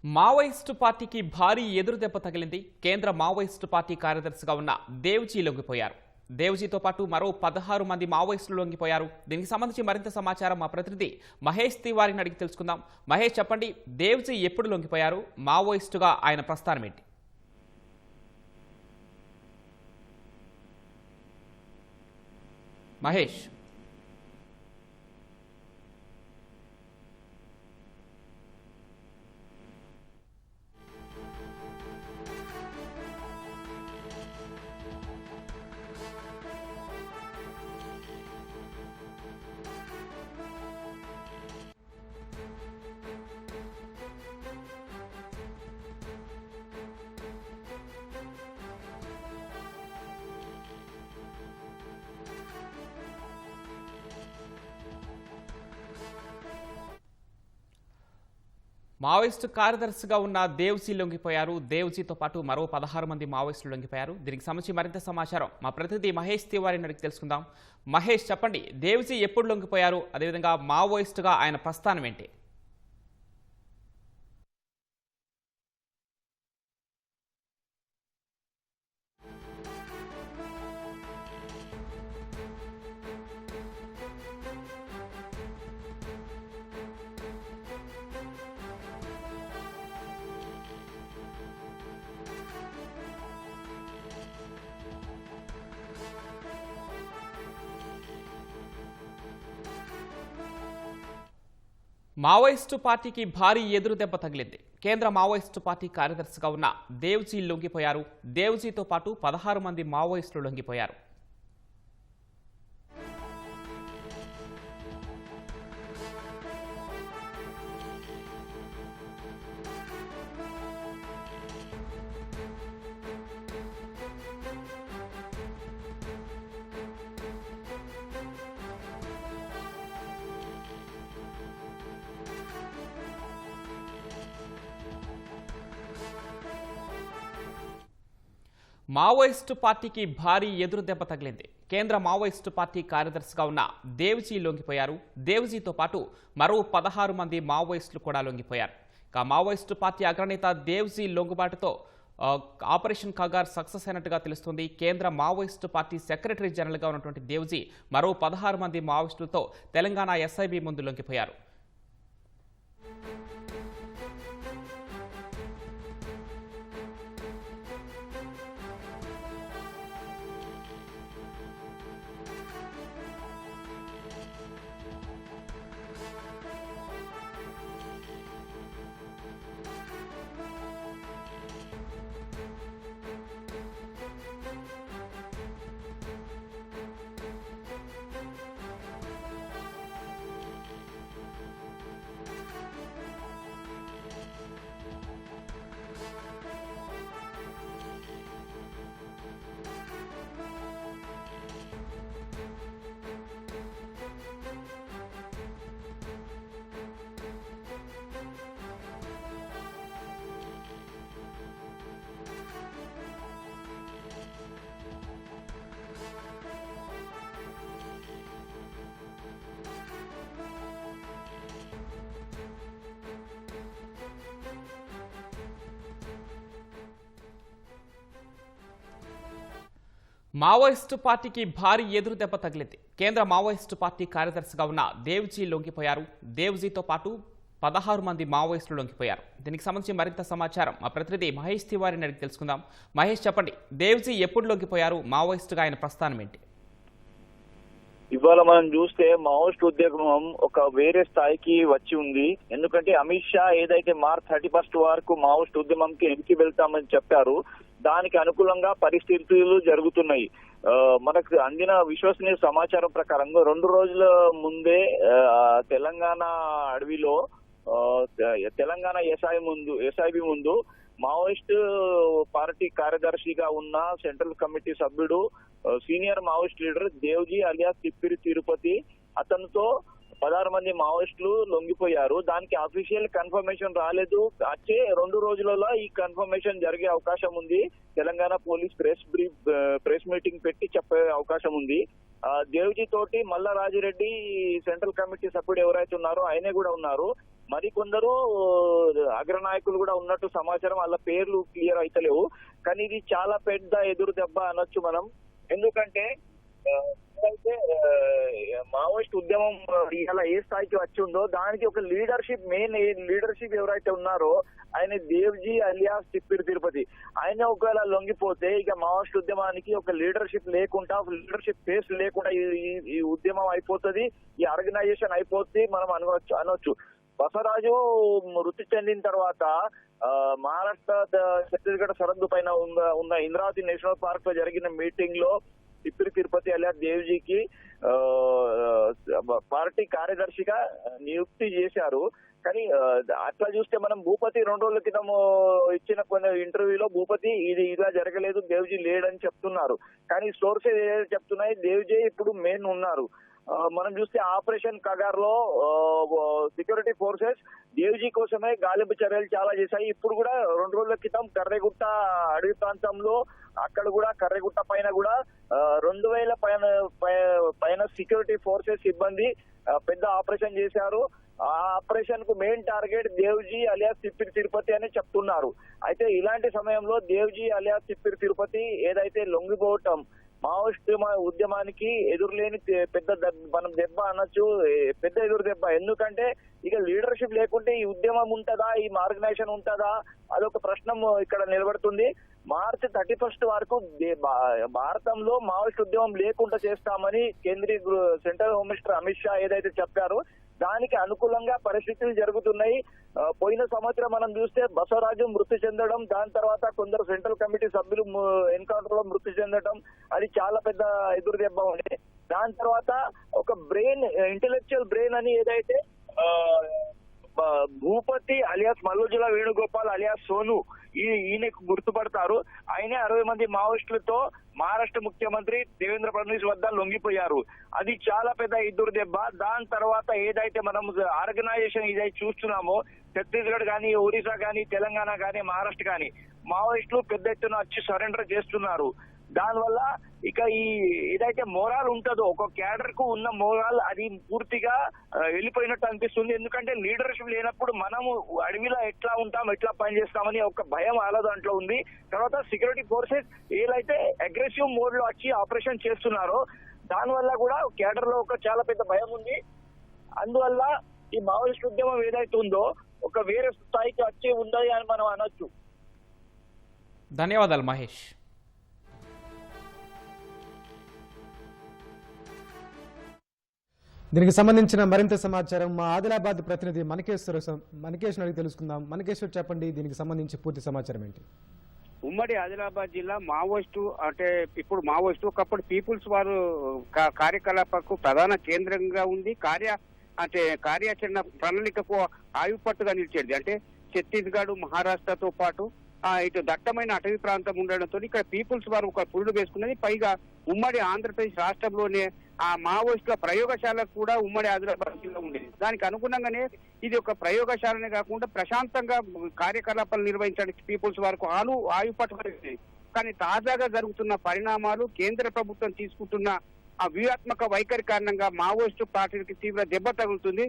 Maoist పార్టీకి భారీ ఎదురుదెబ్బ తగిలింది. కేంద్ర మావోయిస్టు పార్టీ కార్యదర్శిగా ఉన్న దేవ్జీ లొంగిపోయారు. దేవ్జీతో పాటు మరో 16 మంది మావోయిస్టులు లొంగిపోయారు. దీనికి సంబంధించి మరింత సమాచారం మా ప్రతినిధి మహేష్ తివారీని అడిగి తెలుసుకుందాం. మహేష్, చెప్పండి, దేవ్జీ ఎప్పుడు లొంగిపోయారు? మావోయిస్టుగా ఆయన ప్రస్థానం ఏంటి? మహేష్. మావోయిస్టు కార్యదర్శిగా ఉన్న దేవ్జీ లొంగిపోయారు. దేవ్జీతో పాటు మరో 16 మంది మావోయిస్టులు లొంగిపోయారు. దీనికి సంబంధించి మరింత సమాచారం మా ప్రతినిధి మహేష్ తివారీని అడిగి తెలుసుకుందాం. మహేష్, చెప్పండి, దేవ్జీ ఎప్పుడు లొంగిపోయారు? అదేవిధంగా మావోయిస్టుగా ఆయన ప్రస్థానం ఏంటి? మావోయిస్టు పార్టీకి భారీ ఎదురుదెబ్బ తగిలింది. కేంద్ర మావోయిస్టు పార్టీ కార్యదర్శిగా ఉన్న దేవ్జీ లొంగిపోయారు. దేవ్జీతో పాటు 16 మంది మావోయిస్టులు లొంగిపోయారు. మావోయిస్టు పార్టీకి భారీ ఎదురుదెబ్బ తగిలింది. కేంద్ర మావోయిస్టు పార్టీ కార్యదర్శిగా ఉన్న దేవ్జీ లొంగిపోయారు. దేవ్జీతో పాటు మరో 16 మంది మావోయిస్టులు కూడా లొంగిపోయారు. ఇక మావోయిస్టు పార్టీ అగ్రనేత దేవ్జీ లొంగుబాటుతో ఆపరేషన్ కగార్ సక్సెస్ అయినట్టుగా తెలుస్తుంది. కేంద్ర మావోయిస్టు పార్టీ సెక్రటరీ జనరల్గా ఉన్నటువంటి దేవ్జీ మరో 16 మంది మావోయిస్టులతో తెలంగాణ ఎస్ఐబి ముందు లొంగిపోయారు. మావోయిస్టు పార్టీకి భారీ ఎదురుదెబ్బ తగిలింది. కేంద్ర మావోయిస్టు పార్టీ కార్యదర్శిగా ఉన్న దేవ్జీ లొంగిపోయారు. దేవ్జీతో పాటు 16 మంది మావోయిస్టులు లొంగిపోయారు. దీనికి సంబంధించి మరింత సమాచారం మా ప్రతినిధి మహేష్ తివారీని అడిగి తెలుసుకుందాం. మహేష్, చెప్పండి, దేవ్జీ ఎప్పుడు లొంగిపోయారు? మావోయిస్టుగా ఆయన ప్రస్థానం ఏంటి? ఇవాళ మనం చూస్తే మావోయిస్ట్ ఉద్యమం ఒక వేరే స్థాయికి వచ్చి ఉంది. ఎందుకంటే అమిత్ షా ఏదైతే మార్చ్ 31 వరకు మావోయిస్ట్ ఉద్యమంకి ఎనికి వెళ్తామని చెప్పారు, దానికి అనుకూలంగా పరిస్థితులు జరుగుతున్నాయి. మనకు అందిన విశ్వసనీయ సమాచారం ప్రకారంగా 2 రోజుల ముందే తెలంగాణ అడవిలో తెలంగాణ ఎస్ఐబి ముందు మావోయిస్ట్ పార్టీ కార్యదర్శిగా ఉన్న సెంట్రల్ కమిటీ సభ్యుడు senior Maoist leader Devji alias Tippiri Tirupati, అతనితో 16 మంది మావోయిస్టులు లొంగిపోయారు. దానికి అఫీషియల్ కన్ఫర్మేషన్ రాలేదు. వచ్చే 2 రోజులలో ఈ కన్ఫర్మేషన్ జరిగే అవకాశం ఉంది. తెలంగాణ పోలీస్ ప్రెస్ మీటింగ్ పెట్టి చెప్పే అవకాశం ఉంది. దేవ్జీ తోటి మల్లా రాజిరెడ్డి సెంట్రల్ కమిటీ సభ్యుడు ఎవరైతే ఉన్నారో ఆయనే కూడా ఉన్నారు. మరికొందరు అగ్రనాయకులు కూడా ఉన్నట్టు సమాచారం, వాళ్ళ పేర్లు క్లియర్ అయితలేవు. కానీ ఇది చాలా పెద్ద ఎదురు దెబ్బ అనొచ్చు మనం. ఎందుకంటే అయితే మావోయిస్ట్ ఉద్యమం ఇలా ఏ స్థాయికి వచ్చి ఉందో దానికి ఒక లీడర్షిప్, మెయిన్ లీడర్షిప్ ఎవరైతే ఉన్నారో ఆయన దేవ్జీ అలియాస్ తిప్పిరి తిరుపతి. ఆయన ఒకవేళ లొంగిపోతే ఇక మావోయిస్ట్ ఉద్యమానికి ఒక లీడర్షిప్ లేకుండా, లీడర్షిప్ ఫేస్ లేకుండా ఈ ఉద్యమం అయిపోతుంది, ఈ ఆర్గనైజేషన్ అయిపోతుంది మనం అనొచ్చు. బసవరాజు మృతి చెందిన తర్వాత మహారాష్ట్ర ఛత్తీస్గఢ్ సరహద్దు పైన ఉన్న ఇంద్రావతి నేషనల్ పార్క్ లో జరిగిన మీటింగ్ లో తిప్పిరి తిరుపతి అలియాస్ దేవ్జీకి పార్టీ కార్యదర్శిగా నియుక్తి చేశారు. కానీ అట్లా చూస్తే మనం భూపతి 2 రోజుల క్రితం ఇచ్చిన కొన్ని ఇంటర్వ్యూలో భూపతి ఇలా జరగలేదు, దేవ్జీ లేడని చెప్తున్నారు. కానీ సోర్సెస్ చెప్తున్నాయి దేవ్జీ ఇప్పుడు మెయిన్ ఉన్నారు. మనం చూస్తే ఆపరేషన్ కగార్ లో సెక్యూరిటీ ఫోర్సెస్ దేవ్జీ కోసమే గాలింపు చర్యలు చాలా చేశాయి. ఇప్పుడు కూడా 2 రోజుల క్రితం కర్రెగుట్ట అడవి ప్రాంతంలో అక్కడ కూడా కర్రెగుట్ట పైన కూడా 2000 పైన సెక్యూరిటీ ఫోర్సెస్ సిబ్బంది పెద్ద ఆపరేషన్ చేశారు. ఆ ఆపరేషన్ కు main target Devji alias Tippiri Tirupati అని చెప్తున్నారు. అయితే ఇలాంటి సమయంలో దేవ్జీ అలియాస్ తిప్పిరి తిరుపతి ఏదైతే లొంగిపోవటం మావోయిస్ట్ ఉద్యమానికి ఎదురులేని పెద్ద మనం దెబ్బ అనొచ్చు, పెద్ద ఎదురు దెబ్బ. ఎందుకంటే ఇక లీడర్షిప్ లేకుంటే ఈ ఉద్యమం ఉంటుందా, ఈ ఆర్గనైజేషన్ ఉంటుందా, అదొక ప్రశ్న ఇక్కడ నిలబడుతుంది. మార్చి 31 వరకు భారతంలో మావోయిస్ట్ ఉద్యమం లేకుండా చేస్తామని కేంద్రీయ central home minister Amit Shah ఏదైతే చెప్పారో దానికి అనుకూలంగా పరిస్థితులు జరుగుతున్నాయి. పోయిన సంవత్సరం మనం చూస్తే బసవరాజు మృతి చెందడం, దాని తర్వాత కొందరు సెంట్రల్ కమిటీ సభ్యులు ఎన్కౌంటర్ లో మృతి చెందడం, అది చాలా పెద్ద ఎదురు దెబ్బ ఉంది. దాని తర్వాత ఒక బ్రెయిన్, ఇంటెలెక్చువల్ బ్రెయిన్ అని ఏదైతే భూపతి అలియాస్ మల్లుజుల వేణుగోపాల్ అలియాస్ సోను, ఈయనకు గుర్తుపడతారు. ఆయనే 60 మంది మావోయిస్టులతో మహారాష్ట్ర ముఖ్యమంత్రి దేవేంద్ర ఫడ్నవీస్ వద్ద లొంగిపోయారు. అది చాలా పెద్ద ఎదురు దెబ్బ. దాని తర్వాత ఏదైతే మనం ఆర్గనైజేషన్ ఇదైతే చూస్తున్నామో ఛత్తీస్గఢ్ కానీ, ఒరిస్సా కానీ, తెలంగాణ కానీ, మహారాష్ట్ర కానీ మావోయిస్టులు పెద్ద ఎత్తున వచ్చి సరెండర్ చేస్తున్నారు. దానివల్ల ఇక ఏదైతే మోరాల్ ఉంటుందో ఒక క్యాడర్ కు ఉన్న మోరాల్ అది పూర్తిగా వెళ్ళిపోయినట్టు అనిపిస్తుంది. ఎందుకంటే లీడర్షిప్ లేనప్పుడు మనము అడవిలో ఎట్లా ఉంటాం, ఎట్లా పనిచేస్తామని ఒక భయం అలా దాంట్లో ఉంది. తర్వాత సెక్యూరిటీ ఫోర్సెస్ ఏదైతే అగ్రెసివ్ మోడ్ లో వచ్చి ఆపరేషన్ చేస్తున్నారో దానివల్ల కూడా క్యాడర్ లో ఒక చాలా పెద్ద భయం ఉంది. అందువల్ల ఈ మావోయిస్ట్ ఉద్యమం ఏదైతే ఉందో ఒక వేరే స్థాయికి వచ్చి ఉందని అని మనం అనొచ్చు. ధన్యవాదాలు మహేష్. దీనికి సంబంధించిన మరింత సమాచారం మా ఆదిలాబాద్ ప్రతినిధి మనకేశ్వర్ అడిగి తెలుసుకుందాం. మనకేశ్వర్, చెప్పండి, దీనికి సంబంధించి పూర్తి సమాచారం ఏంటి? ఉమ్మడి ఆదిలాబాద్ జిల్లా మావోయిస్టు అంటే ఇప్పుడు మావోయిస్టు ఒకప్పుడు పీపుల్స్ వారు కార్యకలాపాలకు ప్రధాన కేంద్రంగా ఉంది. కార్యాచరణ ప్రణాళికకు ఆయుపట్టుగా నిలిచేది. అంటే ఛత్తీస్గఢ్, మహారాష్ట్రతో పాటు ఇటు దట్టమైన అటవీ ప్రాంతం ఉండడంతో ఇక్కడ పీపుల్స్ వారు ఒక పురుడు వేసుకున్నది. పైగా ఉమ్మడి ఆంధ్రప్రదేశ్ రాష్ట్రంలోనే ఆ మావోయిస్టుల ప్రయోగశాల కూడా ఉమ్మడి ఆదిలాబాద్ జిల్లా ఉండేది. దానికి అనుగుణంగానే ఇది ఒక ప్రయోగశాలనే కాకుండా ప్రశాంతంగా కార్యకలాపాలు నిర్వహించడానికి పీపుల్స్ వారికి ఆయుపట్టుకునేది. కానీ తాజాగా జరుగుతున్న పరిణామాలు, కేంద్ర ప్రభుత్వం తీసుకుంటున్న ఆ వ్యూహాత్మక వైఖరి కారణంగా మావోయిస్టు పార్టీకి తీవ్ర దెబ్బ తగులుతుంది.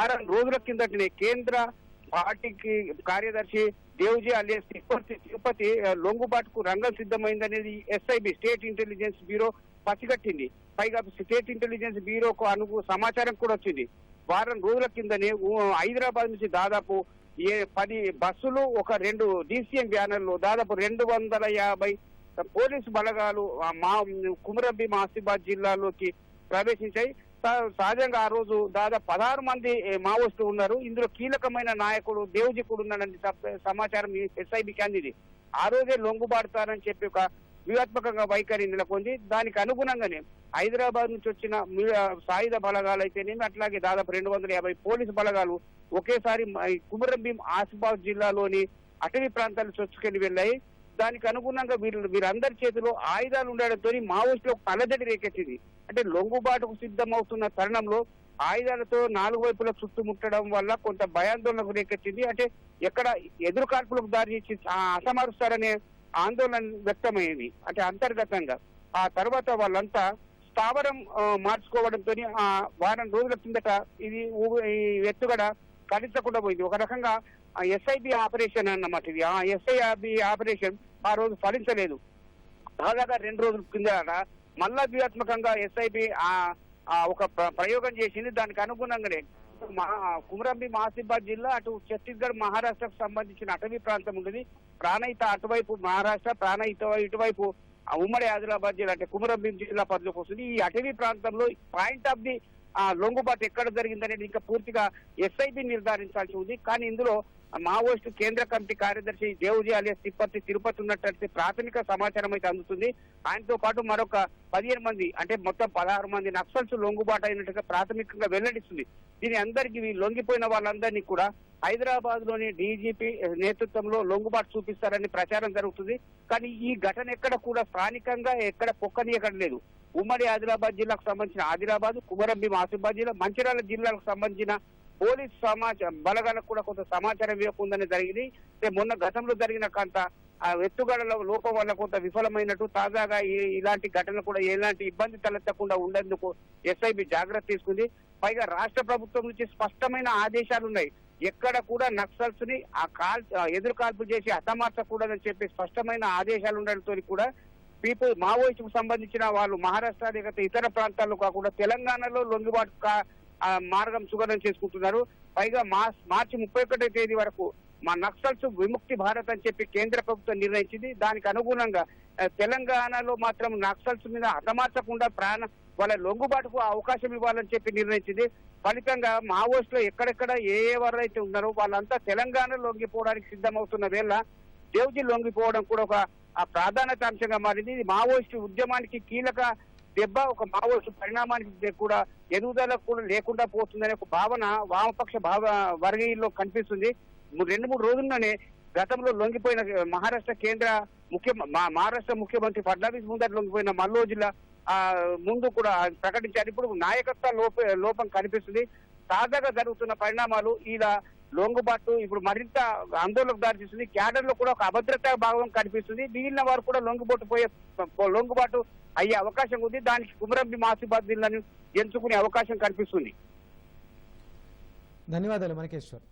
6 రోజుల కిందటనే కేంద్ర పార్టీకి కార్యదర్శి దేవ్జీ అలియాస్ తిరుపతి లొంగుబాటుకు రంగం సిద్ధమైందనేది ఎస్ఐబి, స్టేట్ ఇంటెలిజెన్స్ బ్యూరో పసిగట్టింది. పైగా స్టేట్ ఇంటెలిజెన్స్ బ్యూరోకు సమాచారం కూడా వచ్చింది. వారం రోజుల కిందనే హైదరాబాద్ నుంచి దాదాపు 10 బస్సులు, ఒక 2 DCM బ్యానర్లు, దాదాపు 250 పోలీసు బలగాలు కుమరంభీం ఆసిఫాబాద్ జిల్లాలోకి ప్రవేశించాయి. సహజంగా ఆ రోజు దాదాపు 16 మంది మావోయిస్టులు ఉన్నారు. ఇందులో కీలకమైన నాయకుడు దేవ్జీ కూడా ఉన్నాడని సమాచారం ఎస్ఐబికి అందింది. ఆ రోజే లొంగుబాడుతారని చెప్పి ఒక వ్యూహాత్మకంగా వైఖరి నెలకొంది. దానికి అనుగుణంగానే హైదరాబాద్ నుంచి వచ్చిన సాయుధ బలగాలు అయితేనేమి, అట్లాగే దాదాపు 250 పోలీసు బలగాలు ఒకేసారి కుమరంభీం ఆసిఫాబాద్ జిల్లాలోని అటవీ ప్రాంతాలు చొచ్చుకెళ్లి వెళ్ళాయి. దానికి అనుగుణంగా వీరందరి చేతిలో ఆయుధాలు ఉండడంతో మావోయిస్టులకు అలజడి రేకెత్తింది. అంటే లొంగుబాటుకు సిద్ధమవుతున్న తరుణంలో ఆయుధాలతో 4 వైపులా చుట్టుముట్టడం వల్ల కొంత భయాందోళనకు రేకెత్తింది. అంటే ఎక్కడ ఎదురు కాల్పులకు దారి ఇచ్చి అసమరుస్తారనే ఆందోళన వ్యక్తమైంది. అంటే అంతర్గతంగా ఆ తర్వాత వాళ్ళంతా స్థావరం మార్చుకోవడంతో వారం రోజుల కిందట ఈ ఎత్తుగడ ఫలించకుండా పోయింది. ఒక రకంగా ఎస్ఐబి ఆపరేషన్ అన్నమాట ఇది. ఆ ఎస్ఐబి ఆపరేషన్ ఆ రోజు ఫలించలేదు. దాదాగా 2 రోజుల కింద మళ్ళా వ్యూహాత్మకంగా ఎస్ఐబి ఒక ప్రయోగం చేసింది. దానికి అనుగుణంగానే కుమరంభీం ఆసిఫాబాద్ జిల్లా అటు ఛత్తీస్గఢ్ మహారాష్ట్రకు సంబంధించిన అటవీ ప్రాంతం ఉంటుంది. ప్రాణహిత అటువైపు మహారాష్ట్ర, ప్రాణహిత ఇటువైపు ఉమ్మడి ఆదిలాబాద్ జిల్లా అంటే కుమరంభీం జిల్లా పరిధిలోకి వస్తుంది. ఈ అటవీ ప్రాంతంలో పాయింట్ ఆఫ్ ది లొంగుబాటు ఎక్కడ జరిగిందనేది ఇంకా పూర్తిగా ఎస్ఐబి నిర్ధారించాల్సి ఉంది. కానీ ఇందులో మావోయిస్టు కేంద్ర కమిటీ కార్యదర్శి దేవుజీ అలియాస్ తిరుపతి ఉన్నట్లయితే ప్రాథమిక సమాచారం అయితే అందుతుంది. ఆయనతో పాటు మరొక 15 మంది అంటే మొత్తం 16 మంది నక్సల్స్ లొంగుబాటు అయినట్టుగా ప్రాథమికంగా వెల్లడిస్తుంది. దీని అందరికీ లొంగిపోయిన వాళ్ళందరినీ కూడా హైదరాబాద్ లోని డీజీపీ నేతృత్వంలో లొంగుబాటు చూపిస్తారని ప్రచారం జరుగుతుంది. కానీ ఈ ఘటన ఎక్కడ కూడా స్థానికంగా ఎక్కడ పొక్కనీయడం లేదు. ఉమ్మడి ఆదిలాబాద్ జిల్లాకు సంబంధించిన ఆదిలాబాద్, కుమరంభీం ఆసిఫాబాద్ జిల్లా, మంచిర్యాల జిల్లాకు సంబంధించిన పోలీస్ బలగాలకు కూడా కొంత సమాచారం ఇవ్వకుండానే జరిగింది. మొన్న గతంలో జరిగిన కొంత ఎత్తుగడల లోపం వల్ల కొంత విఫలమైనట్టు తాజాగా ఇలాంటి ఘటనలు కూడా ఎలాంటి ఇబ్బంది తలెత్తకుండా ఉండేందుకు ఎస్ఐబి జాగ్రత్త తీసుకుంది. పైగా రాష్ట్ర ప్రభుత్వం నుంచి స్పష్టమైన ఆదేశాలు ఉన్నాయి. ఎక్కడ కూడా నక్సల్స్ ని ఎదురు కాల్పు చేసి హతమార్చకూడదని చెప్పి స్పష్టమైన ఆదేశాలు ఉండడంతో కూడా మావోయిస్టుకు సంబంధించిన వాళ్ళు మహారాష్ట్ర లేకపోతే ఇతర ప్రాంతాల్లో కాకుండా తెలంగాణలో లొంగుబాటు మార్గం సుగమం చేసుకుంటున్నారు. పైగా మార్చి 31వ తేదీ వరకు మా నక్సల్స్ విముక్తి భారత్ అని చెప్పి కేంద్ర ప్రభుత్వం నిర్ణయించింది. దానికి అనుగుణంగా తెలంగాణలో మాత్రం నక్సల్స్ మీద హతమార్చకుండా వాళ్ళ లొంగుబాటుకు అవకాశం ఇవ్వాలని చెప్పి నిర్ణయించింది. ఫలితంగా మావోయిస్టులు ఎక్కడెక్కడ ఏ ఎవరైతే ఉన్నారో వాళ్ళంతా తెలంగాణ లొంగిపోవడానికి సిద్ధమవుతున్న వేళ దేవుజీ లొంగిపోవడం కూడా ఒక ప్రాధాన్యత అంశంగా మారింది. ఇది మావోయిస్టు ఉద్యమానికి కీలక దెబ్బ, ఒక మావోయిస్టు పరిణామానికి కూడా ఎదుగుదలకు కూడా లేకుండా పోతుందనే ఒక భావన వామపక్ష వర్గీయుల్లో కనిపిస్తుంది. 2-3 రోజుల్లోనే గతంలో లొంగిపోయిన మహారాష్ట్ర ముఖ్యమంత్రి ఫడ్నవీస్ ముందర లొంగిపోయిన మల్లోజ్ జిల్లా ముందు కూడా ప్రకటించారు. ఇప్పుడు నాయకత్వ లోపం కనిపిస్తుంది. తాజాగా జరుగుతున్న పరిణామాలు ఇలా లొంగుబాటు ఇప్పుడు మరింత ఆందోళనకు దారితీస్తుంది. క్యాడర్ లో కూడా ఒక అభద్రతా భావం కనిపిస్తుంది. మిగిలిన వారు కూడా లొంగుబాటు అయ్యే అవకాశం ఉంది. దానికి కుమరంభీం ఆసిఫాబాద్ జిల్లాను ఎంచుకునే అవకాశం కనిపిస్తుంది. ధన్యవాదాలు మనకేశ్వర్.